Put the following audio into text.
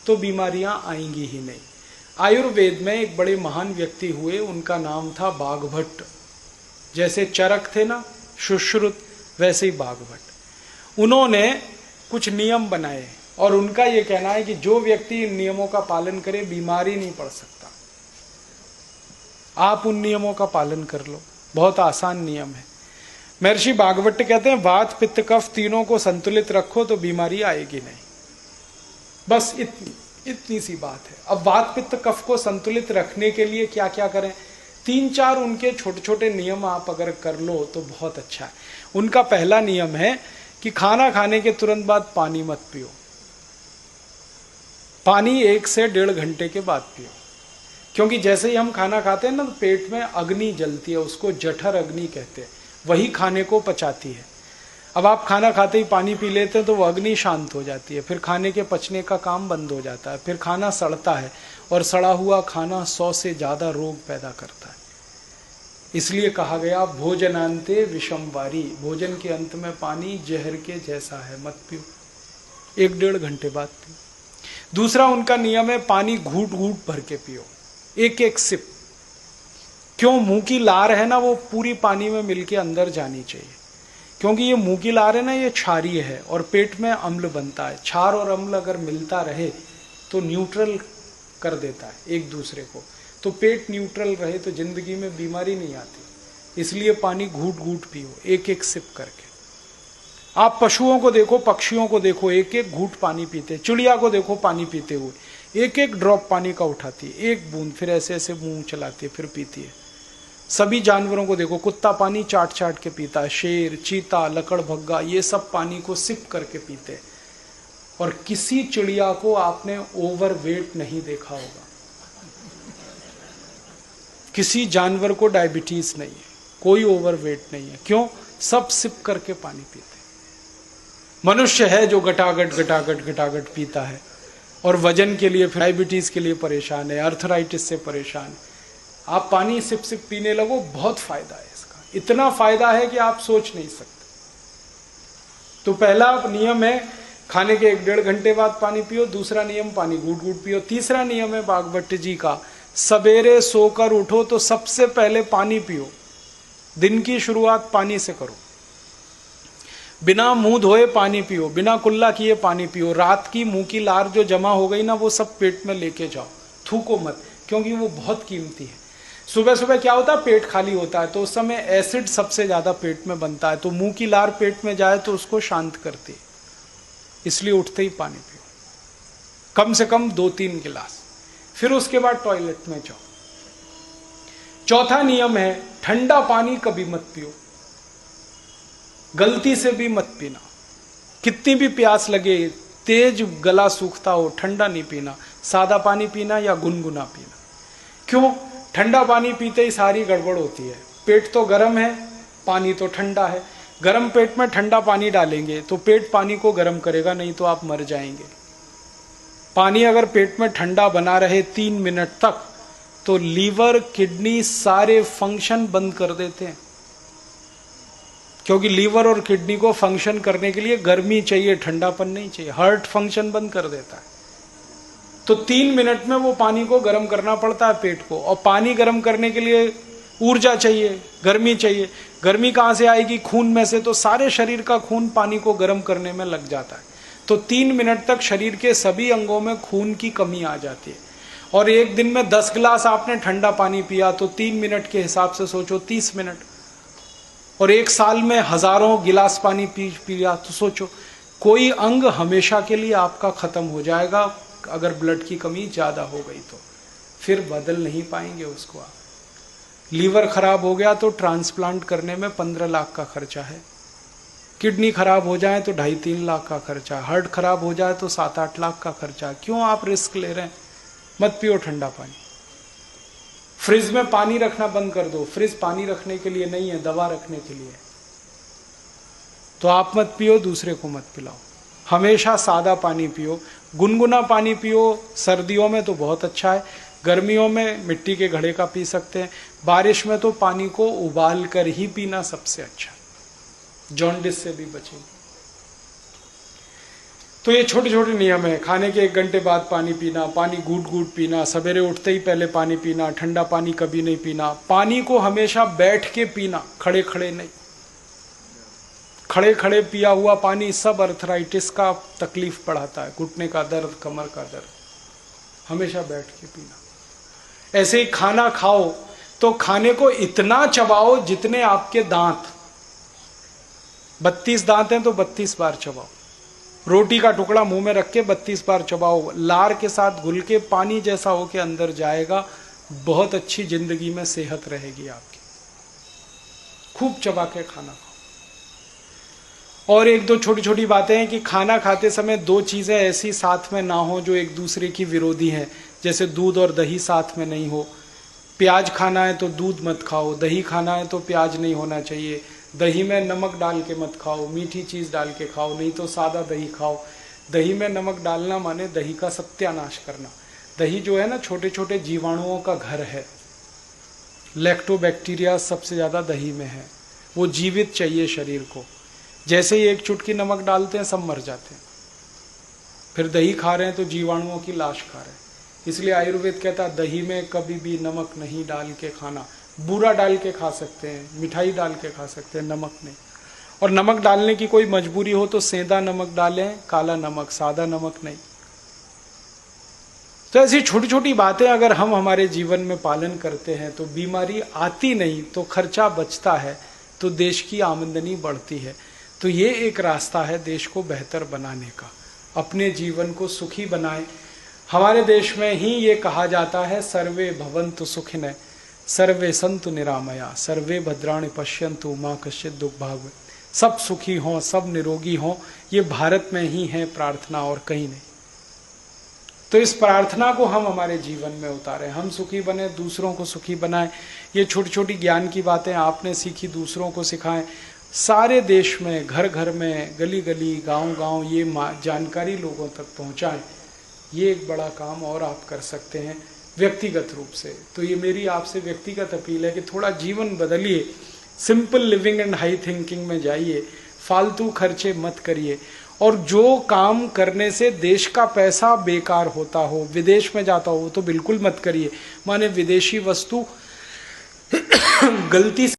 तो बीमारियां आएंगी ही नहीं। आयुर्वेद में एक बड़े महान व्यक्ति हुए, उनका नाम था बाघभट्ट। जैसे चरक थे ना सुश्रुत, वैसे ही बाघभट्ट। उन्होंने कुछ नियम बनाए और उनका यह कहना है कि जो व्यक्ति इन नियमों का पालन करे बीमारी नहीं पड़ सकता। आप उन नियमों का पालन कर लो, बहुत आसान नियम है। महर्षि बाघभट्ट कहते हैं वात पित्त कफ तीनों को संतुलित रखो तो बीमारी आएगी नहीं। बस इतनी सी बात है। अब वात पित्त कफ को संतुलित रखने के लिए क्या क्या करें, 3-4 उनके छोटे छोटे नियम आप अगर कर लो तो बहुत अच्छा है। उनका पहला नियम है कि खाना खाने के तुरंत बाद पानी मत पियो। पानी 1 से 1.5 घंटे के बाद पियो, क्योंकि जैसे ही हम खाना खाते हैं ना तो पेट में अग्नि जलती है, उसको जठर अग्नि कहते हैं, वही खाने को पचाती है। अब आप खाना खाते ही पानी पी लेते हैं तो वो अग्नि शांत हो जाती है, फिर खाने के पचने का काम बंद हो जाता है, फिर खाना सड़ता है और सड़ा हुआ खाना 100 से ज्यादा रोग पैदा करता है। इसलिए कहा गया भोजनांते विषमवारी, भोजन के अंत में पानी जहर के जैसा है, मत पियो, 1-1.5 घंटे बाद पियो। दूसरा उनका नियम है पानी घूट घूट भर के पियो, 1-1 सिप। क्यों? मुंह की लार है ना वो पूरी पानी में मिलके अंदर जानी चाहिए, क्योंकि ये मुंह की लार है ना ये क्षारीय है और पेट में अम्ल बनता है। क्षार और अम्ल अगर मिलता रहे तो न्यूट्रल कर देता है एक दूसरे को, तो पेट न्यूट्रल रहे तो जिंदगी में बीमारी नहीं आती। इसलिए पानी घूट घूट पियो, 1-1 सिप करके। आप पशुओं को देखो, पक्षियों को देखो, 1-1 घूट पानी पीते। चिड़िया को देखो पानी पीते हुए, 1-1 ड्रॉप पानी का उठाती है, 1 बूंद, फिर ऐसे ऐसे मुंह चलाती है, फिर पीती है। सभी जानवरों को देखो, कुत्ता पानी चाट चाट के पीता है, शेर, चीता, लकड़भग्गा, ये सब पानी को सिप करके पीते हैं। और किसी चिड़िया को आपने ओवरवेट नहीं देखा होगा, किसी जानवर को डायबिटीज नहीं है, कोई ओवरवेट नहीं है। क्यों? सब सिप करके पानी पीते हैं। मनुष्य है जो गटागट गटागट गटागट पीता है और वजन के लिए, डायबिटीज के लिए परेशान है, अर्थराइटिस से परेशान है। आप पानी सिप सिप पीने लगो, बहुत फायदा है इसका, इतना फायदा है कि आप सोच नहीं सकते। तो पहला नियम है खाने के 1-1.5 घंटे बाद पानी पियो। दूसरा नियम पानी घूट घूट पियो। तीसरा नियम है बाघभट्ट जी का, सवेरे सोकर उठो तो सबसे पहले पानी पियो। दिन की शुरुआत पानी से करो, बिना मुंह धोए पानी पियो, बिना कुल्ला किए पानी पियो। रात की मुंह की लार जो जमा हो गई ना वो सब पेट में लेके जाओ, थूको मत, क्योंकि वो बहुत कीमती है। सुबह सुबह क्या होता है, पेट खाली होता है तो उस समय एसिड सबसे ज्यादा पेट में बनता है, तो मुंह की लार पेट में जाए तो उसको शांत करती है। इसलिए उठते ही पानी पियो, कम से कम 2-3 गिलास। फिर उसके बाद टॉयलेट में जाओ। चौथा नियम है ठंडा पानी कभी मत पियो, गलती से भी मत पीना। कितनी भी प्यास लगे, तेज गला सूखता हो, ठंडा नहीं पीना, सादा पानी पीना या गुनगुना पीना। क्यों? ठंडा पानी पीते ही सारी गड़बड़ होती है। पेट तो गर्म है, पानी तो ठंडा है। गर्म पेट में ठंडा पानी डालेंगे तो पेट पानी को गर्म करेगा, नहीं तो आप मर जाएंगे। पानी अगर पेट में ठंडा बना रहे 3 मिनट तक तो लीवर, किडनी सारे फंक्शन बंद कर देते हैं, क्योंकि लीवर और किडनी को फंक्शन करने के लिए गर्मी चाहिए, ठंडापन नहीं चाहिए। हार्ट फंक्शन बंद कर देता है। तो 3 मिनट में वो पानी को गर्म करना पड़ता है पेट को, और पानी गर्म करने के लिए ऊर्जा चाहिए, गर्मी चाहिए। गर्मी कहाँ से आएगी? खून में से। तो सारे शरीर का खून पानी को गर्म करने में लग जाता है। तो 3 मिनट तक शरीर के सभी अंगों में खून की कमी आ जाती है। और एक दिन में 10 गिलास आपने ठंडा पानी पिया तो 3 मिनट के हिसाब से सोचो 30 मिनट। और 1 साल में हजारों गिलास पानी पिया तो सोचो, कोई अंग हमेशा के लिए आपका खत्म हो जाएगा। अगर ब्लड की कमी ज्यादा हो गई तो फिर बदल नहीं पाएंगे उसको आप। लीवर खराब हो गया तो ट्रांसप्लांट करने में 15 लाख का खर्चा है। किडनी खराब हो जाए तो 2.5-3 लाख का खर्चा। हार्ट खराब हो जाए तो 7-8 लाख का खर्चा। क्यों आप रिस्क ले रहे हैं? मत पियो ठंडा पानी। फ्रिज में पानी रखना बंद कर दो। फ्रिज पानी रखने के लिए नहीं है, दवा रखने के लिए। तो आप मत पियो, दूसरे को मत पिलाओ। हमेशा सादा पानी पियो, गुनगुना पानी पियो। सर्दियों में तो बहुत अच्छा है, गर्मियों में मिट्टी के घड़े का पी सकते हैं। बारिश में तो पानी को उबाल कर ही पीना सबसे अच्छा, जॉन्डिस से भी बचेंगे। तो ये छोटे छोटे नियम है। खाने के 1 घंटे बाद पानी पीना, पानी घूट घूट पीना, सवेरे उठते ही पहले पानी पीना, ठंडा पानी कभी नहीं पीना, पानी को हमेशा बैठ के पीना, खड़े खड़े नहीं। खड़े खड़े पिया हुआ पानी सब अर्थराइटिस का तकलीफ बढ़ाता है, घुटने का दर्द, कमर का दर्द। हमेशा बैठ के पीना। ऐसे ही खाना खाओ तो खाने को इतना चबाओ जितने आपके दांत, 32 दांत हैं तो 32 बार चबाओ। रोटी का टुकड़ा मुंह में रख के 32 बार चबाओ, लार के साथ घुल के पानी जैसा होके अंदर जाएगा। बहुत अच्छी जिंदगी में सेहत रहेगी आपकी। खूब चबा के खाना खाओ। और 1-2 छोटी छोटी बातें हैं कि खाना खाते समय 2 चीजें ऐसी साथ में ना हो जो एक दूसरे की विरोधी हैं। जैसे दूध और दही साथ में नहीं हो। प्याज खाना है तो दूध मत खाओ, दही खाना है तो प्याज नहीं होना चाहिए। दही में नमक डाल के मत खाओ, मीठी चीज डाल के खाओ, नहीं तो सादा दही खाओ। दही में नमक डालना माने दही का सत्यानाश करना। दही जो है ना, छोटे छोटे जीवाणुओं का घर है। लैक्टोबैक्टीरिया सबसे ज्यादा दही में है। वो जीवित चाहिए शरीर को। जैसे ही 1 चुटकी नमक डालते हैं सब मर जाते हैं। फिर दही खा रहे हैं तो जीवाणुओं की लाश खा रहे हैं। इसलिए आयुर्वेद कहता है दही में कभी भी नमक नहीं डाल के खाना। बूरा डाल के खा सकते हैं, मिठाई डाल के खा सकते हैं, नमक नहीं। और नमक डालने की कोई मजबूरी हो तो सेंधा नमक डालें, काला नमक, सादा नमक नहीं। तो ऐसी छोटी छोटी बातें अगर हम हमारे जीवन में पालन करते हैं तो बीमारी आती नहीं, तो खर्चा बचता है, तो देश की आमदनी बढ़ती है। तो ये एक रास्ता है देश को बेहतर बनाने का। अपने जीवन को सुखी बनाएं। हमारे देश में ही ये कहा जाता है सर्वे भवन्तु सुखिनः सर्वे सन्तु निरामया सर्वे भद्राणि पश्यन्तु मा कश्चित् दुःखभाग्। सब सुखी हों, सब निरोगी हों, ये भारत में ही है प्रार्थना और कहीं नहीं। तो इस प्रार्थना को हम हमारे जीवन में उतारें। हम सुखी बने, दूसरों को सुखी बनाएं। ये छोटी छोटी ज्ञान की बातें आपने सीखी, दूसरों को सिखाएं। सारे देश में, घर घर में, गली गली, गांव गांव ये जानकारी लोगों तक पहुंचाएं। ये एक बड़ा काम और आप कर सकते हैं व्यक्तिगत रूप से। तो ये मेरी आपसे व्यक्तिगत अपील है कि थोड़ा जीवन बदलिए, simple living and high thinking में जाइए, फालतू खर्चे मत करिए। और जो काम करने से देश का पैसा बेकार होता हो, विदेश में जाता हो, तो बिल्कुल मत करिए। माने विदेशी वस्तु गलती से